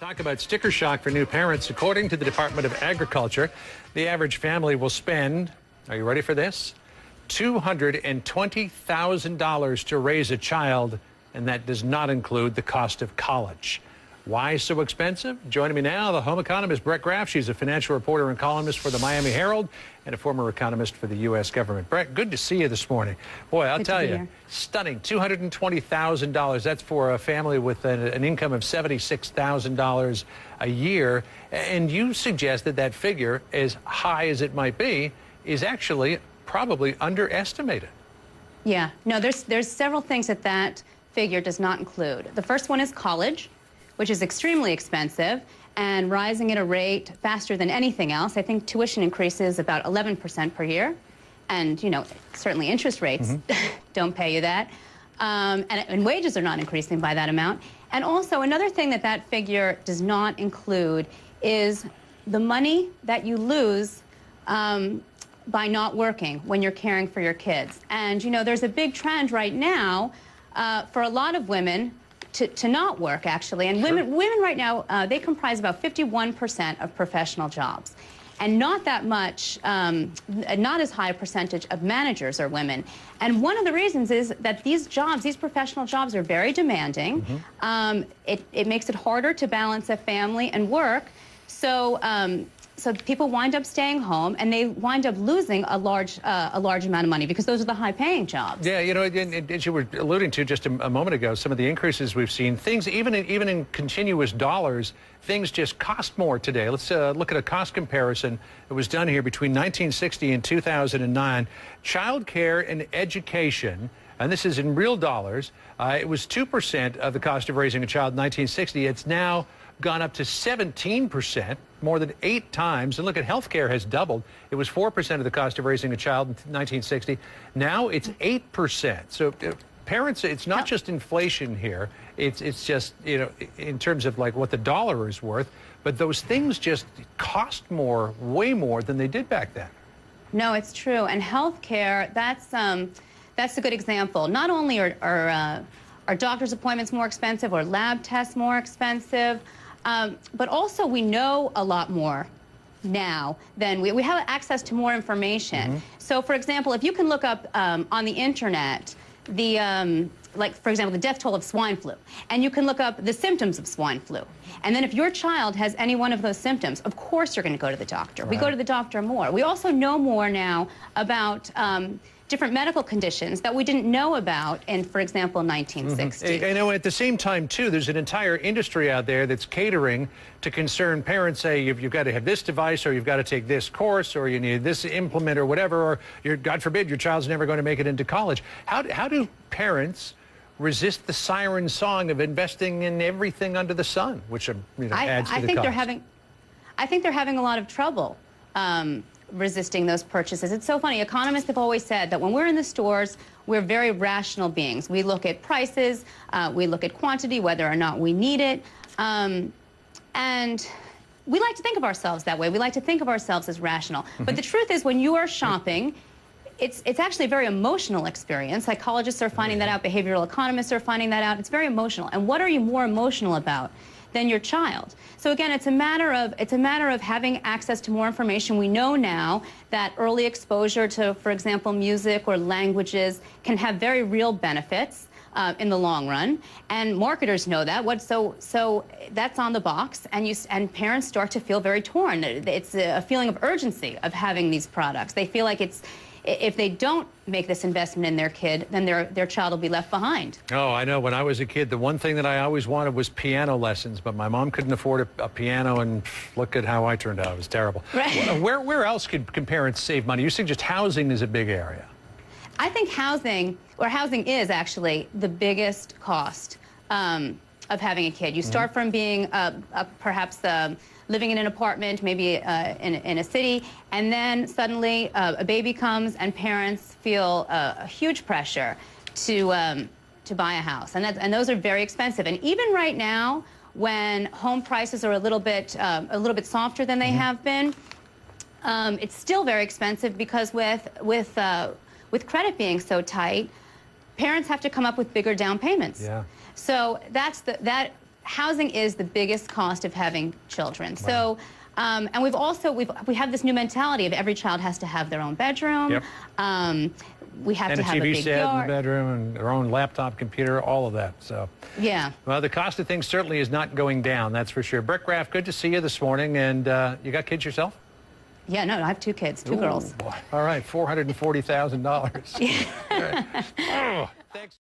Talk about sticker shock for new parents. According to the Department of Agriculture, the average family will spend, are you ready for this? $220,000 to raise a child, and that does not include the cost of college. Why so expensive? Joining me now, the home economist, BRETT GRAFF. She's a financial reporter and columnist for the Miami Herald and a former economist for the U.S. government. BRETT, good to see you this morning. Boy, I'll tell you, stunning, $220,000. That's for a family with an income of $76,000 a year. And you suggest that that figure, as high as it might be, is actually probably underestimated. Yeah, no, there's several things that figure does not include. The first one is college, which is extremely expensive and rising at a rate faster than anything else. I think tuition increases about 11% per year. And, you know, certainly interest rates don't pay you that. And wages are not increasing by that amount. And also another thing that figure does not include is the money that you lose by not working when you're caring for your kids. And, you know, there's a big trend right now for a lot of women to not work, actually. And women right now, they comprise about 51% of professional jobs. And not that much, not as high a percentage of managers are women. And one of the reasons is that these jobs, these professional jobs, are very demanding. It makes it harder to balance a family and work. So people wind up staying home, and they wind up losing a large amount of money because those are the high-paying jobs. Yeah, you know, as you were alluding to just a moment ago, some of the increases we've seen, things even in continuous dollars, things just cost more today. Let's look at a cost comparison that was done here between 1960 and 2009. Child care and education, and this is in real dollars, it was 2% of the cost of raising a child in 1960. It's now gone up to 17%, more than 8 times. And look at healthcare has doubled. It was 4% of the cost of raising a child in 1960. Now it's 8%. So parents, it's not just inflation here. It's just, you know, in terms of like what the dollar is worth, but those things just cost more, way more than they did back then. No, it's true. And healthcare, that's a good example. Not only are doctor's appointments more expensive or lab tests more expensive, but also we know a lot more now than we have access to more information. So, for example, if you can look up on the internet like, for example, the death toll of swine flu, and you can look up the symptoms of swine flu, and then if your child has any one of those symptoms, of course you're going to go to the doctor. We go to the doctor more. We also know more now about different medical conditions that we didn't know about in, for example, 1960. I know at the same time, too, there's an entire industry out there that's catering to concerned parents. Say, you've got to have this device, or you've got to take this course, or you need this implement, or whatever, or God forbid, your child's never going to make it into college. How do parents resist the siren song of investing in everything under the sun, which adds to the cost? I think they're having a lot of trouble resisting those purchases. It's so funny. Economists have always said that when we're in the stores, we're very rational beings. We look at prices, we look at quantity, whether or not we need it, and we like to think of ourselves that way. We like to think of ourselves as rational. But the truth is, when you are shopping, it's actually a very emotional experience. Psychologists are finding that out. Behavioral economists are finding that out. It's very emotional. And what are you more emotional about than your child? So again, it's a matter of having access to more information. We know now that early exposure to, for example, music or languages can have very real benefits in the long run, and marketers know that. So that's on the box, and parents start to feel very torn. It's a feeling of urgency of having these products. They feel like if they don't make this investment in their kid, then their child will be left behind. Oh, I know. When I was a kid, the one thing that I always wanted was piano lessons, but my mom couldn't afford a piano, and look at how I turned out. It was terrible. Right. Where else can parents save money? You suggest housing is a big area. I think housing is actually the biggest cost of having a kid. You start from being perhaps living in an apartment, maybe in a city, and then suddenly a baby comes, and parents feel a huge pressure to buy a house, and those are very expensive. And even right now, when home prices are a little bit softer than they have been, it's still very expensive because with credit being so tight, parents have to come up with bigger down payments. Yeah. So that housing is the biggest cost of having children. So, and we have this new mentality of every child has to have their own bedroom. Yep. We have to have a TV big set yard. in the bedroom and their own laptop, computer, all of that. So, yeah. well, the cost of things certainly is not going down, that's for sure. BRETT GRAFF, good to see you this morning. And you got kids yourself? Yeah, no, I have 2 kids, 2 girls. Boy. All right, $440,000. Yeah. All right. Oh, thanks.